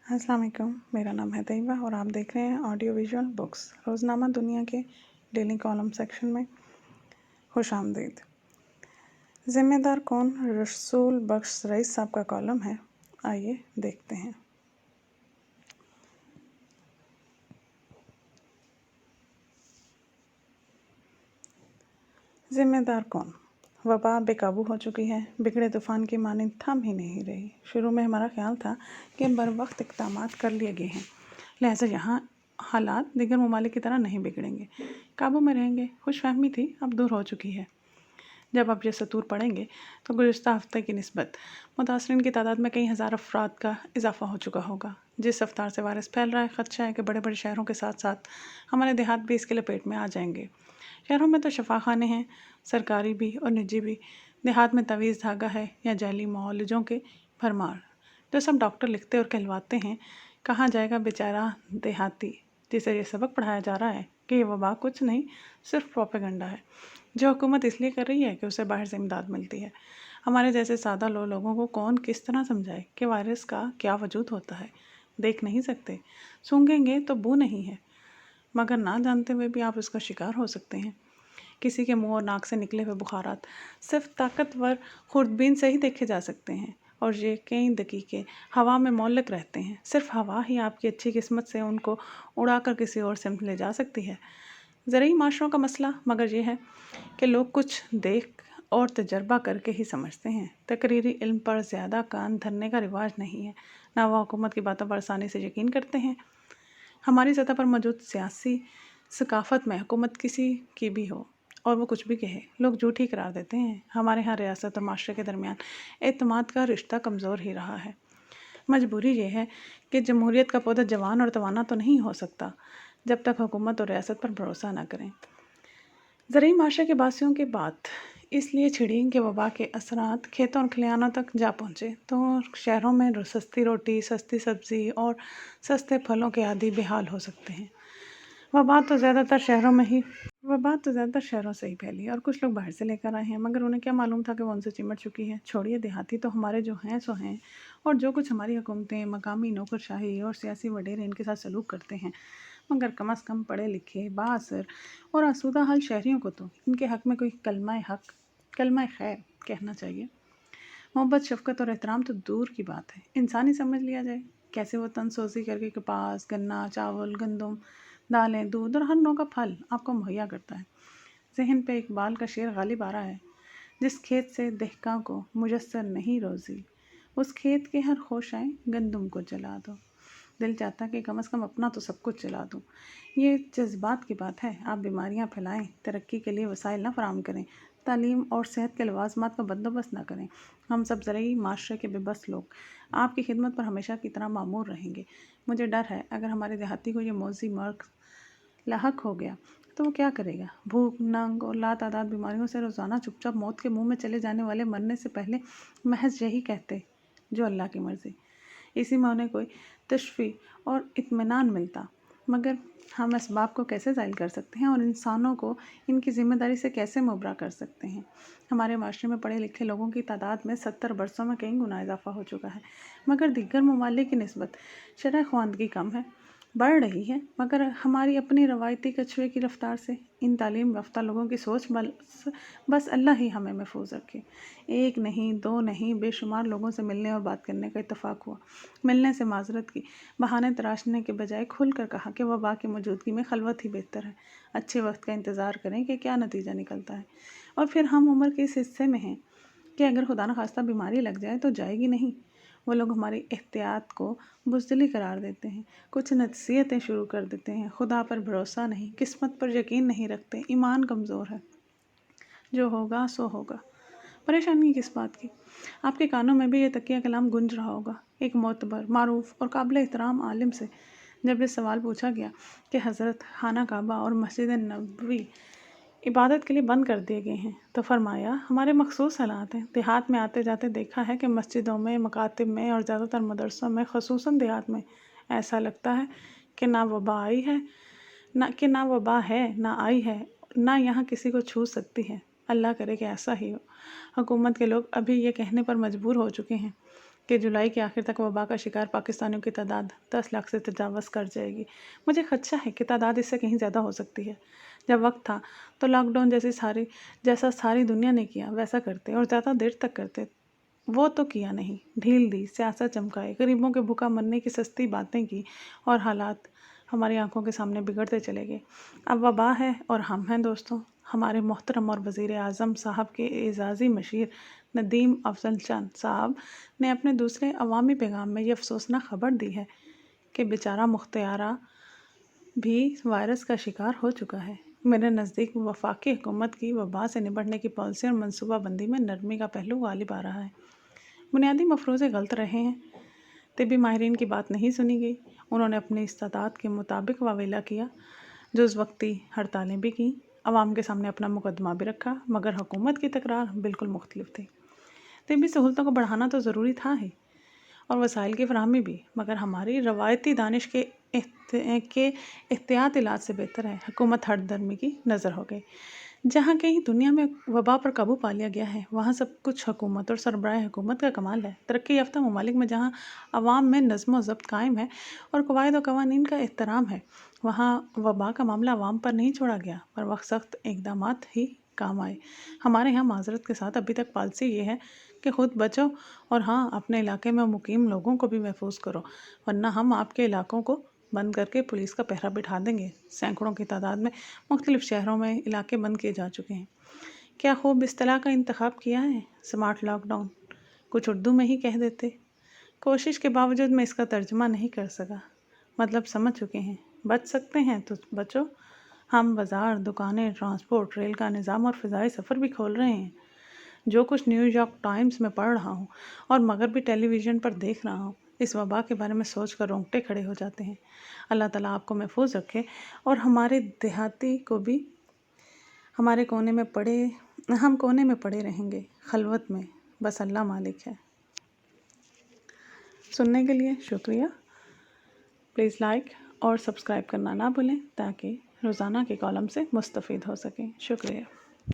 अस्सलाम वालेकुम। मेरा नाम है तैयबा और आप देख रहे हैं ऑडियो विजुअल बुक्स। रोज़नामा दुनिया के डेली कॉलम सेक्शन में खुश आमदीद। ज़िम्मेदार कौन रसूल बख्श रईस साहब का कॉलम है, आइए देखते हैं। ज़िम्मेदार कौन? वबा बेकाबू हो चुकी है, बिगड़े तूफ़ान की मानिंद थम ही नहीं रही। शुरू में हमारा ख्याल था कि बरवक्त इक़दामात कर लिए गए हैं, लिहाजा यहाँ हालात दीगर ममालिक की तरह नहीं बिगड़ेंगे, काबू में रहेंगे। खुशफहमी थी, अब दूर हो चुकी है। जब आप ये सतूर पढ़ेंगे तो गुज़िश्ता हफ्ते की निस्बत मुतासरीन की तादाद में कई हज़ार अफराद का इजाफा हो चुका होगा। जिस रफ्तार से वायरस फैल रहा है, ख़दशा है कि बड़े बड़े शहरों के साथ साथ हमारे देहात भी इसके लपेट में आ जाएंगे। शहरों में तो शफाखाने हैं, सरकारी भी और निजी भी। देहात में तवीज़ धागा है या जैली मौलजों के भरमार, जो सब डॉक्टर लिखते और कहलवाते हैं। कहाँ जाएगा बेचारा देहाती जिसे ये सबक पढ़ाया जा रहा है कि ये वबा कुछ नहीं, सिर्फ प्रोपेगेंडा है जो हुकूमत इसलिए कर रही है कि उसे बाहर से इमदाद मिलती है। हमारे जैसे सादा लोगों को कौन किस तरह समझाए कि वायरस का क्या वजूद होता है। देख नहीं सकते, सूंघेंगे तो बू नहीं है, मगर ना जानते हुए भी आप इसका शिकार हो सकते हैं। किसी के मुंह और नाक से निकले हुए बुखारात सिर्फ ताकतवर खुर्दबीन से ही देखे जा सकते हैं, और ये कई दकीके हवा में मौलक रहते हैं। सिर्फ हवा ही आपकी अच्छी किस्मत से उनको उड़ाकर किसी और सिमत ले जा सकती है। ज़रूरी माशरों का मसला मगर ये है कि लोग कुछ देख और तजर्बा करके ही समझते हैं। तकरीरी इल्म पर ज़्यादा कान धरने का रिवाज नहीं है, ना वह हुकूमत की बातों पर आसानी से यकीन करते हैं। हमारी सतह पर मौजूद सियासी सकाफ़त में हुकूमत किसी की भी हो और वो कुछ भी कहे, लोग झूठी करार देते हैं। हमारे यहाँ रियासत और माशरे के दरमियान एतमाद का रिश्ता कमज़ोर ही रहा है। मजबूरी ये है कि जमहूरियत का पौधा जवान और तवाना तो नहीं हो सकता जब तक हुकूमत और रियासत पर भरोसा न करें। ज़रूरी माशरे के बासियों की बात इसलिए छिड़ी कि वबा के असरात खेतों और खलिहानों तक जा पहुँचे तो शहरों में सस्ती रोटी, सस्ती सब्ज़ी और सस्ते फलों के आदि बेहाल हो सकते हैं। वबा तो ज़्यादातर शहरों से ही फैली और कुछ लोग बाहर से लेकर आए हैं, मगर उन्हें क्या मालूम था कि वो उनसे चिमट चुकी है। छोड़िए देहाती तो हमारे जो हैं सो हैं, और जो कुछ हमारी हुकूमतें, मकामी नौकरशाही और सियासी वडेरे इनके साथ सलूक करते हैं, मगर कम अज़ कम पढ़े लिखे बाअसर और आसूदा हाल शहरियों को तो इनके हक़ में कोई कलमा खैर कहना चाहिए। मोहब्बत, शफ़क़त और एहतराम तो दूर की बात है, इंसानी समझ लिया जाए। कैसे वो तनसोज़ी करके कपास, गन्ना, चावल, गंदम, दालें, दूध और हर नौ का फल आपको मुहैया करता है। ज़हन पे इकबाल का शेर गालिब आ रहा है, जिस खेत से दहका को मुयस्सर नहीं रोज़ी, उस खेत के हर खोशाएँ गंदम को जला दो। दिल चाहता कि कम से कम अपना तो सब कुछ जला दूँ। ये जज्बात की बात है। आप बीमारियाँ फैलाएं, तरक्की के लिए वसाइल ना फराहम करें, तालीम और सेहत के लवाजमात का बंदोबस्त ना करें। हम सब ज़रूरी माशरे के बेबस लोग आपकी खिदमत पर हमेशा की तरह मामूर रहेंगे। मुझे डर है अगर हमारे देहाती को ये मौजी मर्ग लाहक हो गया तो वो क्या करेगा। भूख, नंग और लातादाद बीमारियों से रोज़ाना चुपचाप मौत के मुंह में चले जाने वाले मरने से पहले महज यही कहते, जो अल्लाह की मर्ज़ी। इसी में उन्हें कोई तशफ़ी और इत्मीनान मिलता। मगर हम इसबाब को कैसे ज़ाइल कर सकते हैं और इंसानों को इनकी ज़िम्मेदारी से कैसे मुबरा कर सकते हैं। हमारे माशरे में पढ़े लिखे लोगों की तादाद में 70 बरसों में कई गुना इजाफा हो चुका है, मगर दीगर ममालिक की निस्बत शरह ख्वानदगी कम है, बढ़ रही है। मगर हमारी अपनी रवायती कछुए की रफ्तार से इन तालीम याफ्ता लोगों की सोच बस अल्लाह ही हमें महफूज रखे। एक नहीं, दो नहीं, बेशुमार लोगों से मिलने और बात करने का इत्तफाक हुआ। मिलने से माजरत की, बहाने तराशने के बजाय खुल कर कहा कि वबा की मौजूदगी में खलवत ही बेहतर है। अच्छे वक्त का इंतज़ार करें कि क्या नतीजा निकलता है। और फिर हम उम्र के इस हिस्से में हैं कि अगर खुदा न खास्ता बीमारी लग जाए तो जाएगी नहीं। वो लोग हमारी एहतियात को बुज़दिली करार देते हैं, कुछ नसीहतें शुरू कर देते हैं। खुदा पर भरोसा नहीं, किस्मत पर यकीन नहीं रखते, ईमान कमज़ोर है। जो होगा सो होगा। परेशानी किस बात की? आपके कानों में भी ये तकिया कलाम गूंज रहा होगा। एक मोतबर, मारूफ और काबिल एहतराम आलिम से जब ये सवाल पूछा गया कि हज़रत खाना काबा और मस्जिद नबवी इबादत के लिए बंद कर दिए गए हैं, तो फरमाया, हमारे मखसूस हालात हैं। देहात में आते जाते देखा है कि मस्जिदों में, मकातिब में और ज़्यादातर मदरसों में, ख़ुसूसन देहात में, ऐसा लगता है कि ना वबा है, ना आई है, ना यहाँ किसी को छू सकती है। अल्लाह करे कि ऐसा ही हो। हुकूमत के लोग अभी ये कहने पर मजबूर हो चुके हैं کہ جولائی کے آخر تک وبا کا شکار پاکستانیوں کی تعداد 10 لاکھ سے تجاوز کر جائے گی۔ مجھے خدشہ ہے کہ تعداد اس سے کہیں زیادہ ہو سکتی ہے۔ جب وقت تھا تو لاک ڈاؤن جیسا ساری دنیا نے کیا ویسا کرتے اور زیادہ دیر تک کرتے، وہ تو کیا نہیں۔ ڈھیل دی، سیاست چمکائے، غریبوں کے بھوکا مرنے کی سستی باتیں کی اور حالات ہماری آنکھوں کے سامنے بگڑتے چلے گئے۔ اب وبا ہے اور ہم ہیں دوستوں۔ ہمارے محترم اور وزیر اعظم صاحب کے اعزازی مشیر ندیم افضل چند صاحب نے اپنے دوسرے عوامی پیغام میں یہ افسوسناک خبر دی ہے کہ بیچارہ مختارا بھی وائرس کا شکار ہو چکا ہے۔ میرے نزدیک وفاقی حکومت کی وبا سے نمٹنے کی پالیسی اور منصوبہ بندی میں نرمی کا پہلو غالب آ رہا ہے۔ بنیادی مفروضے غلط رہے ہیں۔ طبی ماہرین کی بات نہیں سنی گئی۔ انہوں نے اپنی استطاعت کے مطابق واویلا کیا، جز وقتی ہڑتالیں بھی کیں، عوام کے سامنے اپنا مقدمہ بھی رکھا، مگر حکومت کی تکرار بالکل مختلف تھی۔ طبی سہولتوں کو بڑھانا تو ضروری تھا ہی اور وسائل کی فراہمی بھی، مگر ہماری روایتی دانش کے احتیاط علاج سے بہتر ہے حکومت ہٹ درمی کی نظر ہو گئی۔ جہاں کہیں دنیا میں وبا پر قابو پا لیا گیا ہے، وہاں سب کچھ حکومت اور سربراہ حکومت کا کمال ہے۔ ترقی یافتہ ممالک میں جہاں عوام میں نظم و ضبط قائم ہے اور قواعد و قوانین کا احترام ہے، وہاں وبا کا معاملہ عوام پر نہیں چھوڑا گیا، پر وقت سخت اقدامات ہی کام آئے۔ ہمارے ہاں معذرت کے ساتھ ابھی تک پالیسی یہ ہے کہ خود بچو اور ہاں اپنے علاقے میں مقیم لوگوں کو بھی محفوظ کرو، ورنہ ہم آپ کے علاقوں کو بند کر کے پولیس کا پہرا بٹھا دیں گے۔ سینکڑوں کی تعداد میں مختلف شہروں میں علاقے بند کیے جا چکے ہیں۔ کیا خوب اصطلاح کا انتخاب کیا ہے، سمارٹ لاک ڈاؤن۔ کچھ اردو میں ہی کہہ دیتے۔ کوشش کے باوجود میں اس کا ترجمہ نہیں کر سکا۔ مطلب سمجھ چکے ہیں۔ بچ سکتے ہیں تو بچو۔ ہم بازار، دکانیں، ٹرانسپورٹ، ریل کا نظام اور فضائی سفر بھی کھول رہے ہیں۔ جو کچھ نیو یارک ٹائمز میں پڑھ رہا ہوں اور مغربی ٹیلی ویژن پر دیکھ رہا ہوں، اس وبا کے بارے میں سوچ کر رونگٹے کھڑے ہو جاتے ہیں۔ اللہ تعالیٰ آپ کو محفوظ رکھے اور ہمارے دیہاتی کو بھی۔ ہم کونے میں پڑے رہیں گے، خلوت میں، بس اللہ مالک ہے۔ سننے کے لیے شکریہ۔ پلیز لائک اور سبسکرائب کرنا نہ بھولیں تاکہ روزانہ کے کالم سے مستفید ہو سکیں۔ شکریہ۔